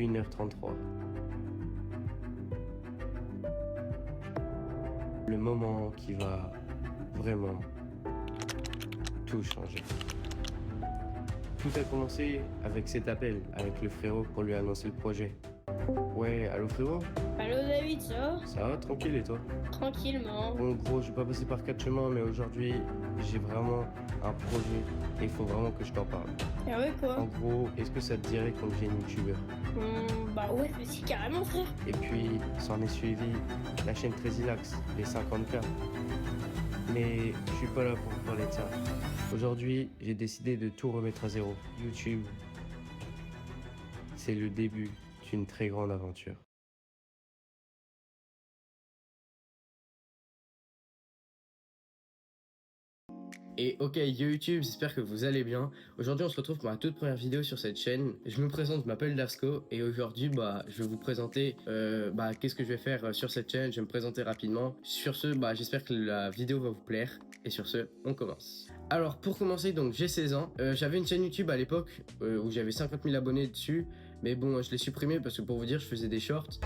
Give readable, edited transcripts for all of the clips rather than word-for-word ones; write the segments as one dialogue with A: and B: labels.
A: 1h33. Le moment qui va vraiment tout changer. Tout a commencé avec cet appel avec le frérot pour lui annoncer le projet. Ouais, allô frérot?
B: Allô David, ça va?
A: Ça va, tranquille et toi?
B: Tranquillement.
A: Bon gros, je vais pas passer par 4 chemins, mais aujourd'hui, j'ai vraiment un projet et il faut vraiment que je t'en parle.
B: Ah ouais, quoi?
A: En gros, est-ce que ça te dirait qu'on devienne youtubeur?
B: Bah ouais, vas-y, carrément, frère.
A: Et puis, s'en est suivi la chaîne Trezilax, les 50K. Mais je suis pas là pour parler de ça. Aujourd'hui, j'ai décidé de tout remettre à zéro. YouTube, c'est le début d'une très grande aventure. Et ok, yo YouTube, j'espère que vous allez bien. Aujourd'hui, on se retrouve pour ma toute première vidéo sur cette chaîne. Je me présente, je m'appelle Davsko et aujourd'hui, je vais vous présenter qu'est-ce que je vais faire sur cette chaîne. Je vais me présenter rapidement. Sur ce, j'espère que la vidéo va vous plaire. Et sur ce, on commence. Alors, pour commencer, donc j'ai 16 ans. J'avais une chaîne YouTube à l'époque où j'avais 50 000 abonnés dessus. Mais bon, je l'ai supprimé parce que pour vous dire, je faisais des shorts.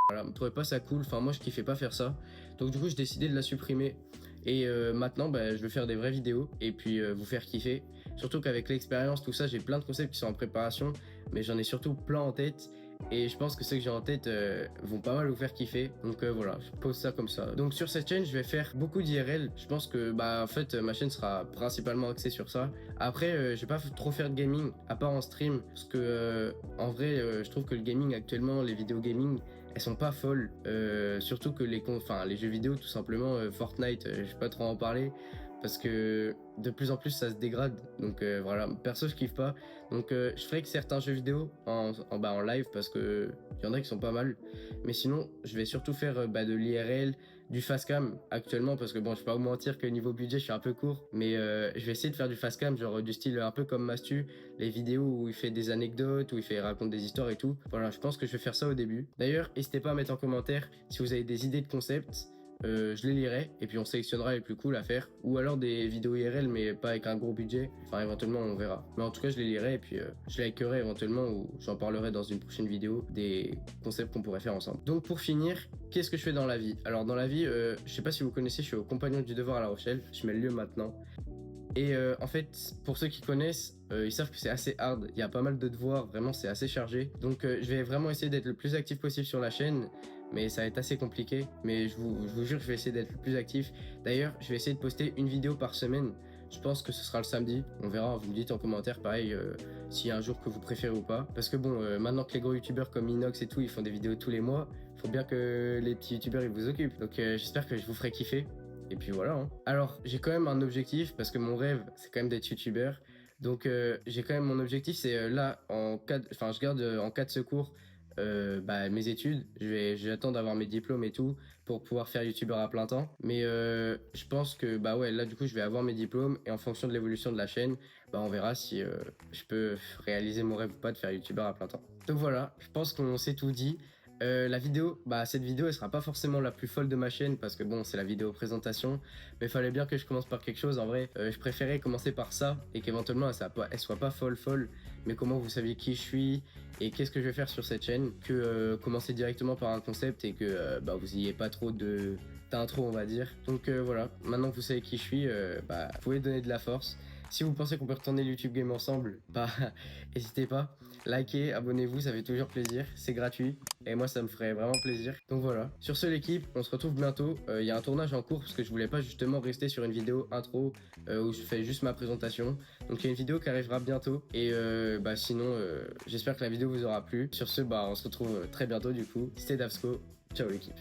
A: Voilà, je trouvais pas ça cool, enfin moi je kiffais pas faire ça. Donc du coup j'ai décidé de la supprimer. Et maintenant je vais faire des vraies vidéos et puis vous faire kiffer. Surtout qu'avec l'expérience, tout ça, j'ai plein de concepts qui sont en préparation. Mais j'en ai surtout plein en tête. Et je pense que ceux que j'ai en tête vont pas mal vous faire kiffer. Donc voilà, je pose ça comme ça. Donc sur cette chaîne, je vais faire beaucoup d'IRL. Je pense que en fait ma chaîne sera principalement axée sur ça. Après, je vais pas trop faire de gaming, à part en stream. Parce que en vrai, je trouve que le gaming actuellement, les vidéos gaming, elles sont pas folles. Surtout que les jeux vidéo, tout simplement, Fortnite, je vais pas trop en parler. Parce que de plus en plus ça se dégrade, donc voilà, perso je kiffe pas, donc je ferai que certains jeux vidéo en live parce que il y en a qui sont pas mal, mais sinon je vais surtout faire de l'IRL, du fastcam actuellement parce que bon, je vais pas vous mentir que niveau budget je suis un peu court, mais je vais essayer de faire du fastcam, genre du style un peu comme Mastu, les vidéos où il fait des anecdotes, où il raconte des histoires et tout. Voilà, je pense que je vais faire ça au début. D'ailleurs, n'hésitez pas à mettre en commentaire si vous avez des idées de concepts. Je les lirai et puis on sélectionnera les plus cool à faire, ou alors des vidéos IRL mais pas avec un gros budget, enfin éventuellement on verra, mais en tout cas je les lirai et puis je likerai éventuellement, ou j'en parlerai dans une prochaine vidéo des concepts qu'on pourrait faire ensemble. Donc pour finir, qu'est-ce que je fais dans la vie? Alors dans la vie, je sais pas si vous connaissez, je suis au Compagnon du Devoir à La Rochelle, je mets le lieu maintenant. Et en fait, pour ceux qui connaissent, ils savent que c'est assez hard, il y a pas mal de devoirs, vraiment c'est assez chargé. Donc je vais vraiment essayer d'être le plus actif possible sur la chaîne, mais ça va être assez compliqué. Mais je vous jure que je vais essayer d'être le plus actif. D'ailleurs, je vais essayer de poster une vidéo par semaine. Je pense que ce sera le samedi, on verra, vous me dites en commentaire pareil s'il y a un jour que vous préférez ou pas. Parce que bon, maintenant que les gros youtubeurs comme Inox et tout, ils font des vidéos tous les mois, il faut bien que les petits youtubeurs ils vous occupent. Donc j'espère que je vous ferai kiffer. Et puis voilà. Hein. Alors, j'ai quand même un objectif parce que mon rêve, c'est quand même d'être youtubeur. Donc, j'ai quand même mon objectif, c'est là, je garde en cas de secours mes études. J'attends d'avoir mes diplômes et tout pour pouvoir faire youtubeur à plein temps. Mais je pense que, là, du coup, je vais avoir mes diplômes et en fonction de l'évolution de la chaîne, on verra si je peux réaliser mon rêve ou pas de faire youtubeur à plein temps. Donc voilà, je pense qu'on s'est tout dit. Cette vidéo elle sera pas forcément la plus folle de ma chaîne parce que bon, c'est la vidéo présentation, mais il fallait bien que je commence par quelque chose. En vrai, je préférais commencer par ça et qu'éventuellement elle soit pas folle, mais comment vous saviez qui je suis et qu'est-ce que je vais faire sur cette chaîne, que commencer directement par un concept et que vous ayez pas trop d'intro, on va dire. Donc voilà, maintenant que vous savez qui je suis, vous pouvez donner de la force. Si vous pensez qu'on peut retourner le YouTube Game ensemble, n'hésitez pas, likez, abonnez-vous, ça fait toujours plaisir, c'est gratuit et moi ça me ferait vraiment plaisir. Donc voilà, sur ce l'équipe, on se retrouve bientôt. Il y a un tournage en cours parce que je voulais pas justement rester sur une vidéo intro où je fais juste ma présentation. Donc il y a une vidéo qui arrivera bientôt et sinon j'espère que la vidéo vous aura plu. Sur ce, on se retrouve très bientôt du coup. C'était Davsko, ciao l'équipe.